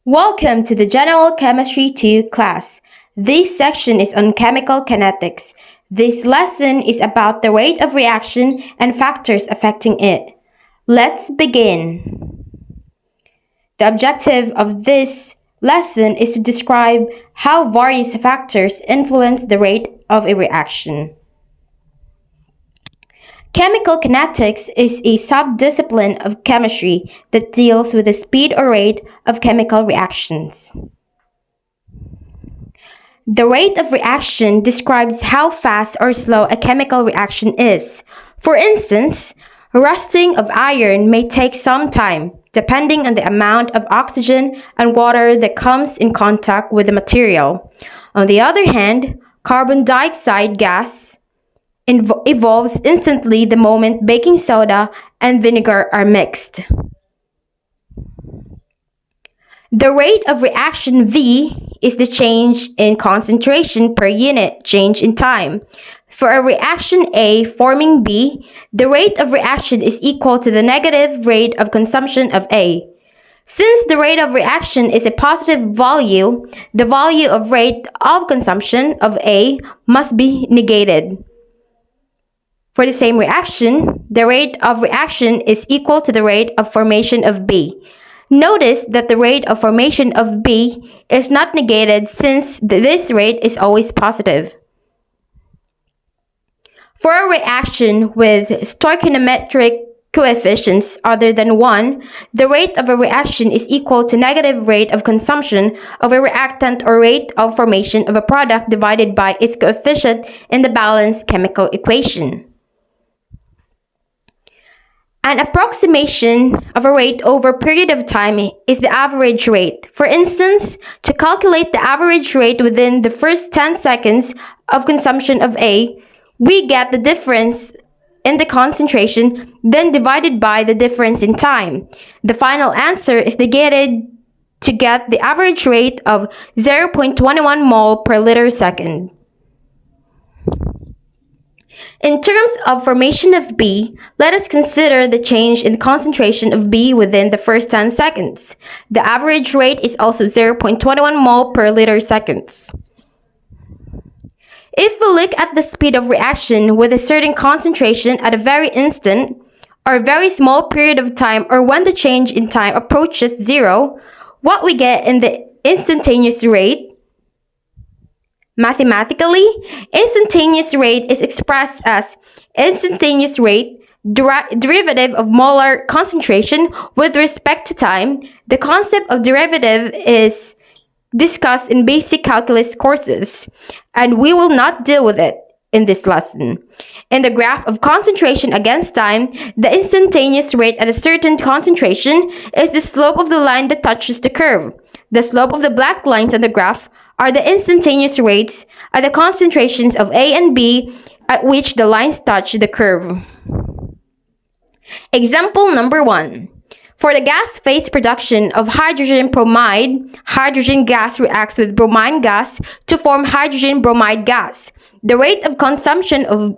Welcome to the General Chemistry 2 class. This section is on chemical kinetics. This lesson is about the rate of reaction and factors affecting it. Let's begin. The objective of this lesson is to describe how various factors influence the rate of a reaction. Chemical kinetics is a subdiscipline of chemistry that deals with the speed or rate of chemical reactions. The rate of reaction describes how fast or slow a chemical reaction is. For instance, rusting of iron may take some time, depending on the amount of oxygen and water that comes in contact with the material. On the other hand, carbon dioxide gas evolves instantly the moment baking soda and vinegar are mixed. The rate of reaction V is the change in concentration per unit change in time. For a reaction A forming B, the rate of reaction is equal to the negative rate of consumption of A. Since the rate of reaction is a positive value, the value of rate of consumption of A must be negated. For the same reaction, the rate of reaction is equal to the rate of formation of B. Notice that the rate of formation of B is not negated since this rate is always positive. For a reaction with stoichiometric coefficients other than 1, the rate of a reaction is equal to negative rate of consumption of a reactant or rate of formation of a product divided by its coefficient in the balanced chemical equation. An approximation of a rate over a period of time is the average rate. For instance, to calculate the average rate within the first 10 seconds of consumption of A, we get the difference in the concentration, then divided by the difference in time. The final answer is negated to get the average rate of 0.21 mole per liter second. In terms of formation of B, let us consider the change in concentration of B within the first 10 seconds. The average rate is also 0.21 mole per liter seconds. If we look at the speed of reaction with a certain concentration at a very instant or a very small period of time or when the change in time approaches zero, what we get in the instantaneous rate. Mathematically, instantaneous rate is expressed as instantaneous rate derivative of molar concentration with respect to time. The concept of derivative is discussed in basic calculus courses, and we will not deal with it in this lesson. In the graph of concentration against time, the instantaneous rate at a certain concentration is the slope of the line that touches the curve. The slope of the black lines on the graph are the instantaneous rates at the concentrations of A and B at which the lines touch the curve. Example number 1. For the gas phase production of hydrogen bromide, hydrogen gas reacts with bromine gas to form hydrogen bromide gas. The rate of consumption of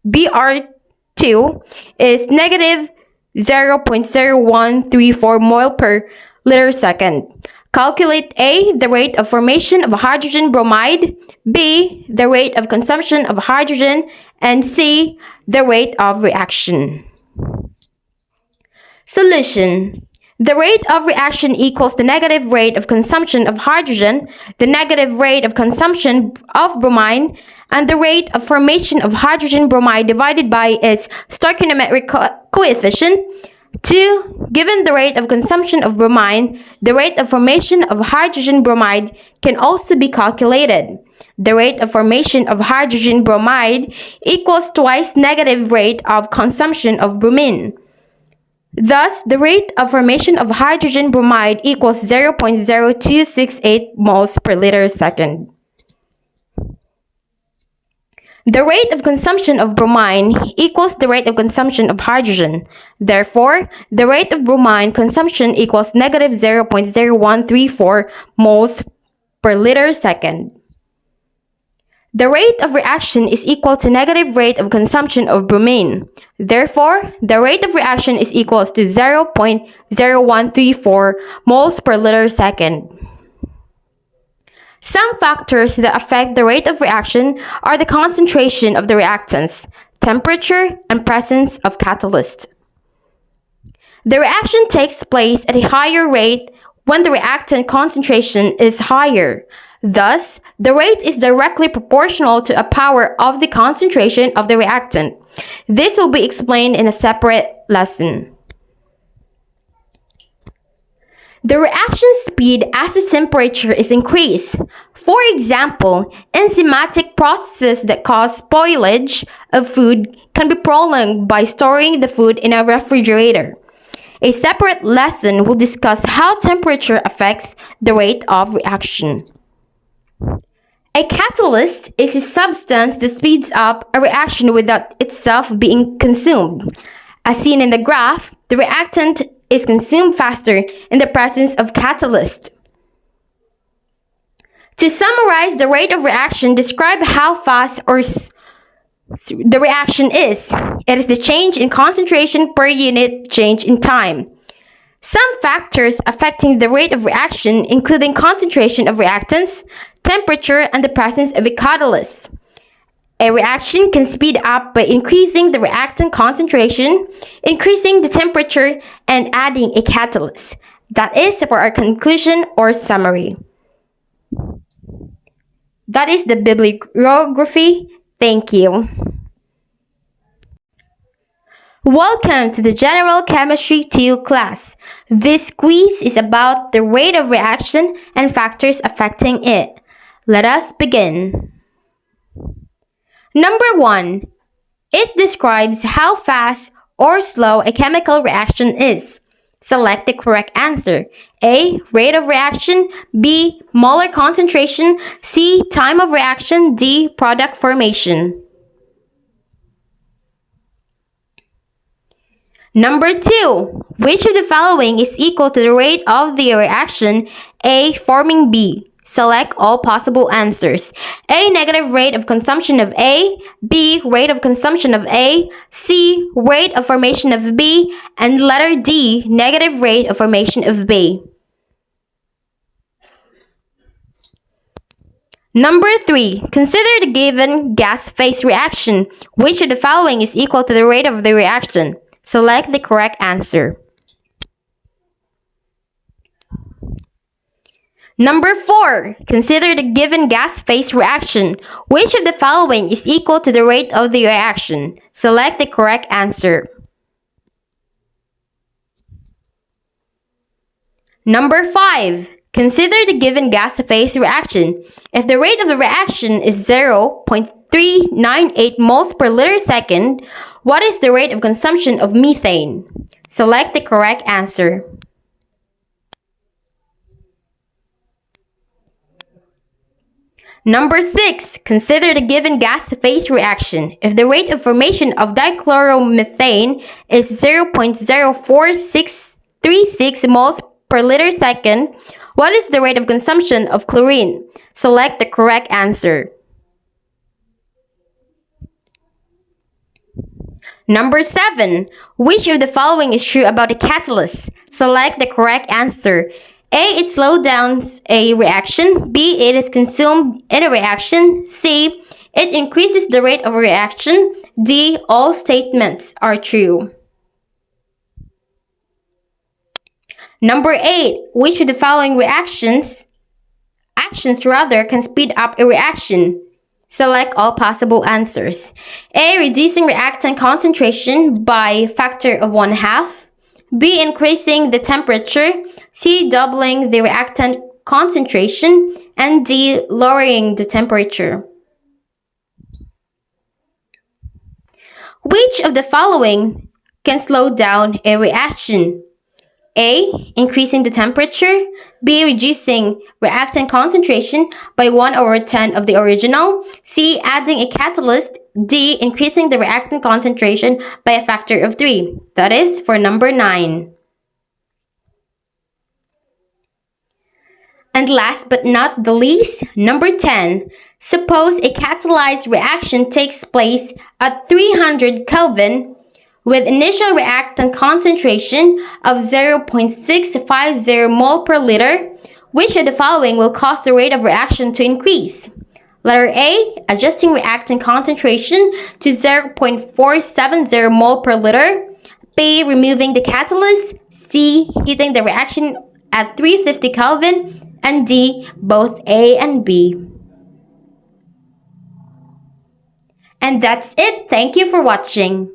Br2 is negative 0.0134 mole per liter second. Calculate A, the rate of formation of hydrogen bromide, B, the rate of consumption of hydrogen, and C, the rate of reaction. Solution. The rate of reaction equals the negative rate of consumption of hydrogen, the negative rate of consumption of bromine, and the rate of formation of hydrogen bromide divided by its stoichiometric coefficient. 2. Given the rate of consumption of bromine, the rate of formation of hydrogen bromide can also be calculated. The rate of formation of hydrogen bromide equals twice negative rate of consumption of bromine. Thus, the rate of formation of hydrogen bromide equals 0.0268 moles per liter second. The rate of consumption of bromine equals the rate of consumption of hydrogen. Therefore, the rate of bromine consumption equals negative 0.0134 moles per liter second. The rate of reaction is equal to negative rate of consumption of bromine. Therefore, the rate of reaction is equal to 0.0134 moles per liter second. Some factors that affect the rate of reaction are the concentration of the reactants, temperature, and presence of catalyst. The reaction takes place at a higher rate when the reactant concentration is higher. Thus, the rate is directly proportional to a power of the concentration of the reactant. This will be explained in a separate lesson. The reaction speed as the temperature is increased. For example, enzymatic processes that cause spoilage of food can be prolonged by storing the food in a refrigerator. A separate lesson will discuss how temperature affects the rate of reaction. A catalyst is a substance that speeds up a reaction without itself being consumed. As seen in the graph, the reactant is consumed faster in the presence of catalyst. To summarize the rate of reaction, describe how fast the reaction is. It is the change in concentration per unit change in time. Some factors affecting the rate of reaction, including concentration of reactants, temperature, and the presence of a catalyst. A reaction can speed up by increasing the reactant concentration, increasing the temperature, and adding a catalyst. That is for our conclusion or summary. That is the bibliography. Thank you. Welcome to the General Chemistry 2 class. This quiz is about the rate of reaction and factors affecting it. Let us begin. Number 1. It describes how fast or slow a chemical reaction is. Select the correct answer. A. Rate of reaction. B. Molar concentration. C. Time of reaction. D. Product formation. Number 2. Which of the following is equal to the rate of the reaction A forming B? Select all possible answers. A. Negative rate of consumption of A. B. Rate of consumption of A. C. Rate of formation of B. And letter D. Negative rate of formation of B. Number 3. Consider the given gas-phase reaction. Which of the following is equal to the rate of the reaction? Select the correct answer. Number 4. Consider the given gas-phase reaction. Which of the following is equal to the rate of the reaction? Select the correct answer. Number 5. Consider the given gas-phase reaction. If the rate of the reaction is 0.398 moles per liter second, what is the rate of consumption of methane? Select the correct answer. Number 6. Consider the given gas-phase reaction. If the rate of formation of dichloromethane is 0.04636 moles per liter second, what is the rate of consumption of chlorine? Select the correct answer. Number 7. Which of the following is true about a catalyst? Select the correct answer. A. It slows down a reaction. B. It is consumed in a reaction. C. It increases the rate of a reaction. D. All statements are true. Number 8. Which of the following actions can speed up a reaction? Select all possible answers. A. Reducing reactant concentration by factor of 1/2. B. Increasing the temperature. C. Doubling the reactant concentration. And D. Lowering the temperature. Which of the following can slow down a reaction? A. Increasing the temperature. B. Reducing reactant concentration by 1/10 of the original. C. Adding a catalyst. D. Increasing the reactant concentration by a factor of 3. That is for number 9. And last but not the least, number 10. Suppose a catalyzed reaction takes place at 300 Kelvin with initial reactant concentration of 0.650 mole per liter. Which of the following will cause the rate of reaction to increase? Letter A, adjusting reactant concentration to 0.470 mole per liter. B, removing the catalyst. C, heating the reaction at 350 Kelvin. And D, both A and B. And that's it. Thank you for watching.